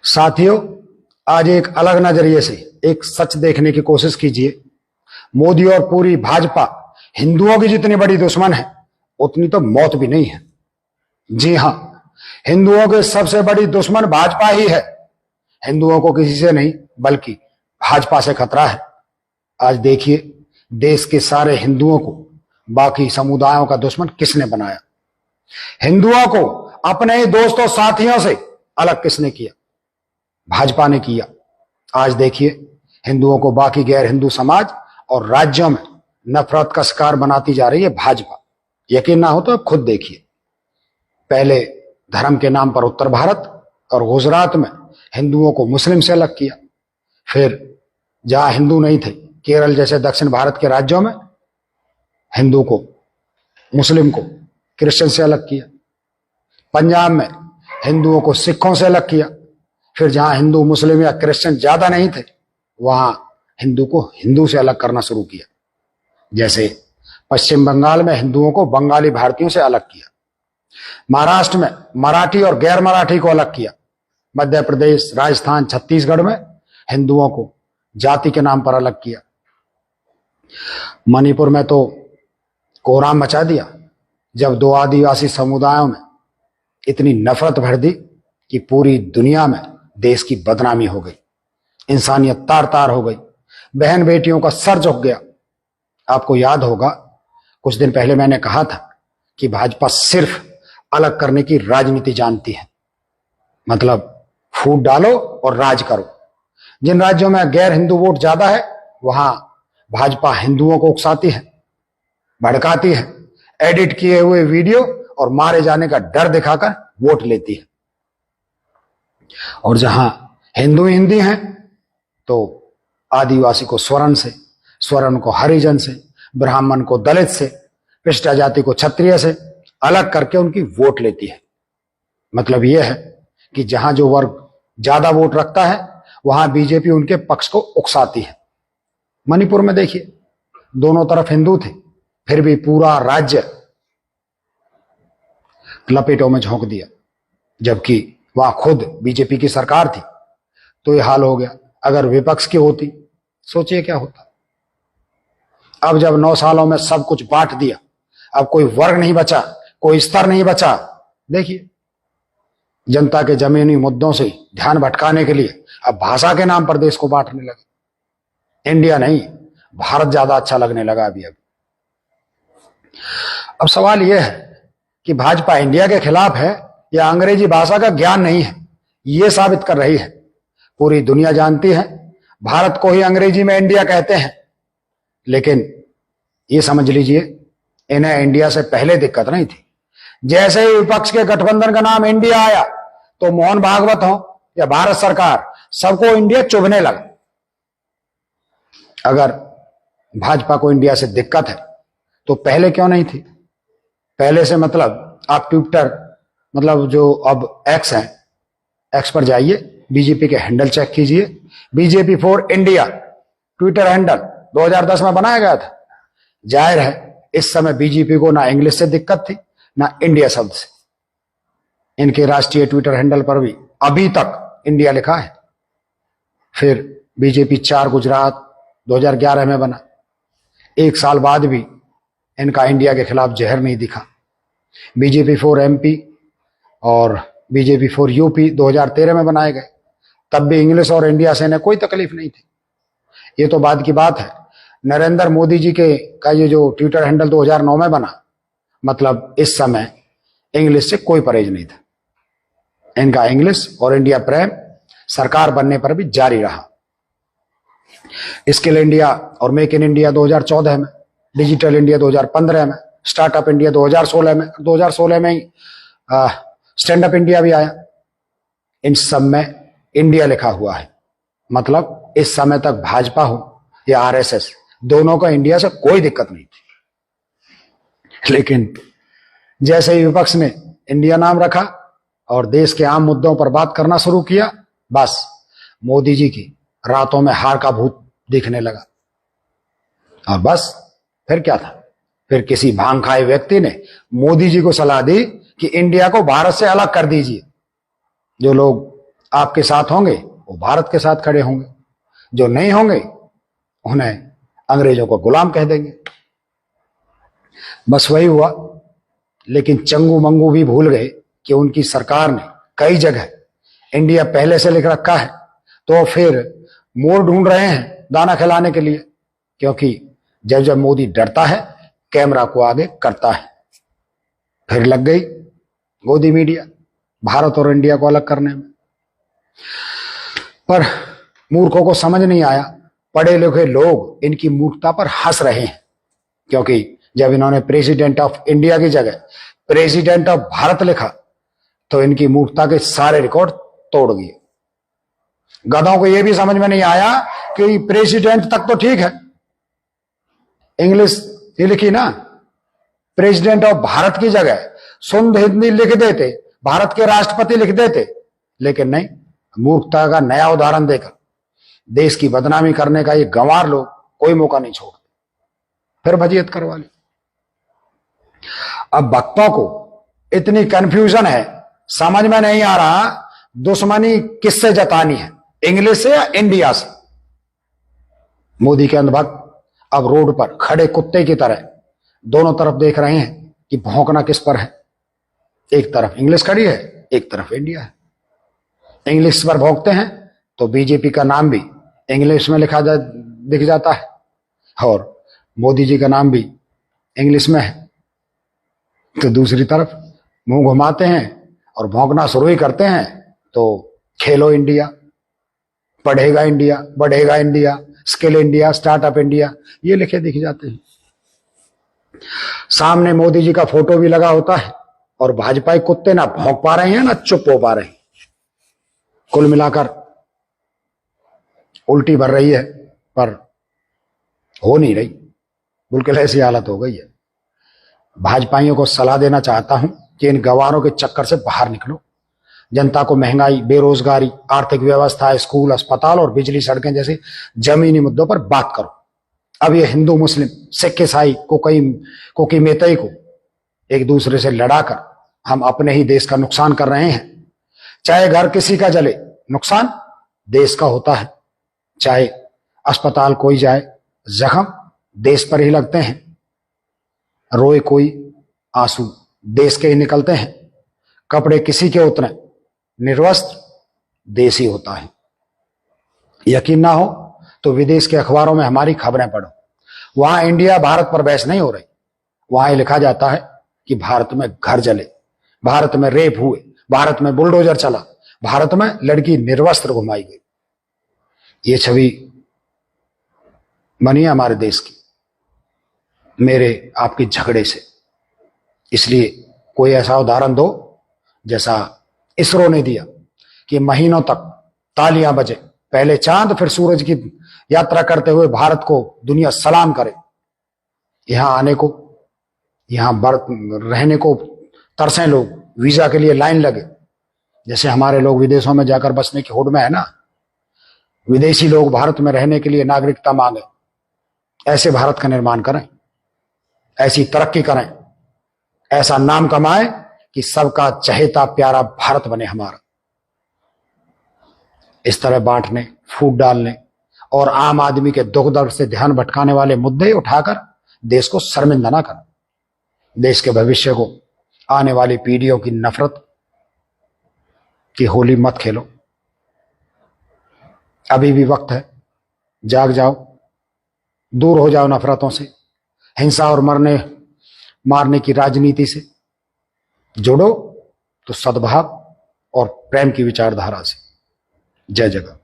साथियों, आज एक अलग नजरिए से एक सच देखने की कोशिश कीजिए। मोदी और पूरी भाजपा हिंदुओं की जितनी बड़ी दुश्मन है, उतनी तो मौत भी नहीं है। जी हां, हिंदुओं की सबसे बड़ी दुश्मन भाजपा ही है। हिंदुओं को किसी से नहीं, बल्कि भाजपा से खतरा है। आज देखिए, देश के सारे हिंदुओं को बाकी समुदायों का दुश्मन किसने बनाया। हिंदुओं को अपने ही दोस्तों साथियों से अलग किसने किया? भाजपा ने किया। आज देखिए, हिंदुओं को बाकी गैर हिंदू समाज और राज्यों में नफरत का शिकार बनाती जा रही है भाजपा। यकीन ना हो तो आप खुद देखिए। पहले धर्म के नाम पर उत्तर भारत और गुजरात में हिंदुओं को मुस्लिम से अलग किया। फिर जहां हिंदू नहीं थे, केरल जैसे दक्षिण भारत के राज्यों में हिंदू को, मुस्लिम को क्रिश्चियन से अलग किया। पंजाब में हिंदुओं को सिखों से अलग किया। फिर जहां हिंदू, मुस्लिम या क्रिश्चियन ज्यादा नहीं थे, वहां हिंदू को हिंदू से अलग करना शुरू किया। जैसे पश्चिम बंगाल में हिंदुओं को बंगाली भारतीयों से अलग किया। महाराष्ट्र में मराठी और गैर मराठी को अलग किया। मध्य प्रदेश, राजस्थान, छत्तीसगढ़ में हिंदुओं को जाति के नाम पर अलग किया। मणिपुर में तो कोहराम मचा दिया जब दो आदिवासी समुदायों में इतनी नफरत भर दी कि पूरी दुनिया में देश की बदनामी हो गई, इंसानियत तार तार हो गई, बहन बेटियों का सर झुक गया। आपको याद होगा, कुछ दिन पहले मैंने कहा था कि भाजपा सिर्फ अलग करने की राजनीति जानती है। मतलब फूट डालो और राज करो। जिन राज्यों में गैर हिंदू वोट ज्यादा है, वहां भाजपा हिंदुओं को उकसाती है, भड़काती है, एडिट किए हुए वीडियो और मारे जाने का डर दिखाकर वोट लेती है। और जहां हिंदू हिंदी हैं, तो आदिवासी को स्वर्ण से, स्वर्ण को हरिजन से, ब्राह्मण को दलित से, पिछड़ा जाति को क्षत्रिय से अलग करके उनकी वोट लेती है। मतलब यह है कि जहां जो वर्ग ज्यादा वोट रखता है, वहां बीजेपी उनके पक्ष को उकसाती है। मणिपुर में देखिए, दोनों तरफ हिंदू थे, फिर भी पूरा राज्य लपेटों में झोंक दिया, जबकि वहां खुद बीजेपी की सरकार थी। तो यह हाल हो गया। अगर विपक्ष की होती, सोचिए क्या होता। अब जब 9 सालों में सब कुछ बांट दिया, अब कोई वर्ग नहीं बचा, कोई स्तर नहीं बचा। देखिए, जनता के जमीनी मुद्दों से ध्यान भटकाने के लिए अब भाषा के नाम पर देश को बांटने लगे। इंडिया नहीं, भारत ज्यादा अच्छा लगने लगा अभी। अब सवाल यह है कि भाजपा इंडिया के खिलाफ है या अंग्रेजी भाषा का ज्ञान नहीं है, यह साबित कर रही है। पूरी दुनिया जानती है, भारत को ही अंग्रेजी में इंडिया कहते हैं। लेकिन ये समझ लीजिए, इन्हें इंडिया से पहले दिक्कत नहीं थी। जैसे ही विपक्ष के गठबंधन का नाम इंडिया आया, तो मोहन भागवत हो या भारत सरकार, सबको इंडिया चुभने लगा। अगर भाजपा को इंडिया से दिक्कत है, तो पहले क्यों नहीं थी? पहले से मतलब आप ट्विटर, मतलब जो अब एक्स है, एक्स पर जाइए, बीजेपी के हैंडल चेक कीजिए। BJP for India Twitter handle 2010 में बनाया गया था। जाहिर है, इस समय बीजेपी को ना इंग्लिश से दिक्कत थी, ना इंडिया शब्द से। इनके राष्ट्रीय ट्विटर हैंडल पर भी अभी तक इंडिया लिखा है। फिर बीजेपी 4 गुजरात 2011 में बना। 1 साल बाद भी इनका इंडिया के खिलाफ जहर नहीं दिखा। बीजेपी फॉर एमपी और बीजेपी फॉर यूपी 2013 में बनाए गए। तब भी इंग्लिश और इंडिया से इन्हें कोई तकलीफ नहीं थी। ये तो बाद की बात है। नरेंद्र मोदी जी का ये जो ट्विटर हैंडल 2009 में बना, मतलब इस समय इंग्लिश से कोई परहेज नहीं था। इनका इंग्लिश और इंडिया प्रेम सरकार बनने पर भी जारी रहा। स्किल इंडिया और मेक इन इंडिया 2014 में, डिजिटल इंडिया 2015 में, स्टार्टअप इंडिया 2016 में, 2016 में ही स्टैंड अप इंडिया भी आया। इन सब में इंडिया लिखा हुआ है। मतलब इस समय तक भाजपा हो या आरएसएस, दोनों का इंडिया से कोई दिक्कत नहीं थी। लेकिन जैसे ही विपक्ष ने इंडिया नाम रखा और देश के आम मुद्दों पर बात करना शुरू किया, बस मोदी जी की रातों में हार का भूत दिखने लगा। और बस फिर क्या था? फिर किसी भांग खाए व्यक्ति ने मोदी जी को सलाह दी कि इंडिया को भारत से अलग कर दीजिए। जो लोग आपके साथ होंगे वो भारत के साथ खड़े होंगे, जो नहीं होंगे उन्हें अंग्रेजों को गुलाम कह देंगे। बस वही हुआ। लेकिन चंगू मंगू भी भूल गए कि उनकी सरकार ने कई जगह इंडिया पहले से लिख रखा है, तो फिर मोड़ ढूंढ रहे हैं दाना खिलाने के लिए, क्योंकि जब जब मोदी डरता है कैमरा को आगे करता है। फिर लग गई गोदी मीडिया भारत और इंडिया को अलग करने में। पर मूर्खों को समझ नहीं आया, पढ़े लिखे लोग इनकी मूर्खता पर हंस रहे हैं, क्योंकि जब इन्होंने प्रेसिडेंट ऑफ इंडिया की जगह प्रेसिडेंट ऑफ भारत लिखा तो इनकी मूर्खता के सारे रिकॉर्ड तोड़ दिए। गधों को यह भी समझ में नहीं आया कि प्रेसिडेंट तक तो ठीक है, इंग्लिश ये लिखी ना, प्रेसिडेंट ऑफ भारत की जगह शुद्ध हिंदी लिख देते, भारत के राष्ट्रपति लिख देते। लेकिन नहीं, मूर्खता का नया उदाहरण देकर देश की बदनामी करने का ये गंवार लोग कोई मौका नहीं छोड़ते, फिर वजीयत करवा ली। अब भक्तों को इतनी कंफ्यूजन है, समझ में नहीं आ रहा दुश्मनी किससे जतानी है, इंग्लिश से या इंडिया से। मोदी के अंधभक्त अब रोड पर खड़े कुत्ते की तरह दोनों तरफ देख रहे हैं कि भौंकना किस पर है। एक तरफ इंग्लिश खड़ी है, एक तरफ इंडिया है। इंग्लिश पर भौंकते हैं तो बीजेपी का नाम भी इंग्लिश में दिख जाता है, और मोदी जी का नाम भी इंग्लिश में है। तो दूसरी तरफ मुंह घुमाते हैं और भौंकना शुरू ही करते हैं तो खेलो इंडिया, पढ़ेगा इंडिया, बढ़ेगा India, skill India, startup India, ये लिखे दिख जाते हैं। सामने मोदी जी का फोटो भी लगा होता है और भाजपाई कुत्ते ना भौंक पा रहे हैं ना चुप हो पा रहे हैं। कुल मिलाकर उल्टी भर रही है, पर हो नहीं रही, बिल्कुल ऐसी हालत हो गई है। भाजपाइयों को सलाह देना चाहता हूं कि इन गवारों के चक्कर से बाहर निकलो। जनता को महंगाई, बेरोजगारी, आर्थिक व्यवस्था, स्कूल, अस्पताल और बिजली, सड़कें जैसे जमीनी मुद्दों पर बात करो। अब ये हिंदू मुस्लिम, सिख ईसाई, कोकी मेतई को एक दूसरे से लड़ाकर हम अपने ही देश का नुकसान कर रहे हैं। चाहे घर किसी का जले, नुकसान देश का होता है। चाहे अस्पताल कोई जाए, जख्म देश पर ही लगते हैं। रोए कोई, आंसू देश के ही निकलते हैं। कपड़े किसी के उतरे, निर्वस्त्र देश ही होता है। यकीन ना हो तो विदेश के अखबारों में हमारी खबरें पढ़ो, वहां इंडिया भारत पर बहस नहीं हो रही, वहां लिखा जाता है कि भारत में घर जले, भारत में रेप हुए, भारत में बुलडोजर चला, भारत में लड़की निर्वस्त्र घुमाई गई। ये छवि बनी है हमारे देश की मेरे आपके झगड़े से। इसलिए कोई ऐसा उदाहरण दो जैसा इसरो ने दिया कि महीनों तक तालियां बजे, पहले चांद फिर सूरज की यात्रा करते हुए भारत को दुनिया सलाम करे। यहां आने को, यहां रहने को तरसें लोग, वीजा के लिए लाइन लगे। जैसे हमारे लोग विदेशों में जाकर बसने की होड़ में है ना, विदेशी लोग भारत में रहने के लिए नागरिकता मांगे। ऐसे भारत का निर्माण करें, ऐसी तरक्की करें, ऐसा नाम कमाए कि सबका चहेता प्यारा भारत बने हमारा। इस तरह बांटने, फूट डालने और आम आदमी के दुख दर्द से ध्यान भटकाने वाले मुद्दे उठाकर देश को शर्मिंदा ना कर। देश के भविष्य को, आने वाली पीढ़ियों की नफरत की होली मत खेलो। अभी भी वक्त है, जाग जाओ, दूर हो जाओ नफरतों से, हिंसा और मारने की राजनीति से। जुड़ो तो सद्भाव और प्रेम की विचारधारा से। जय जगत।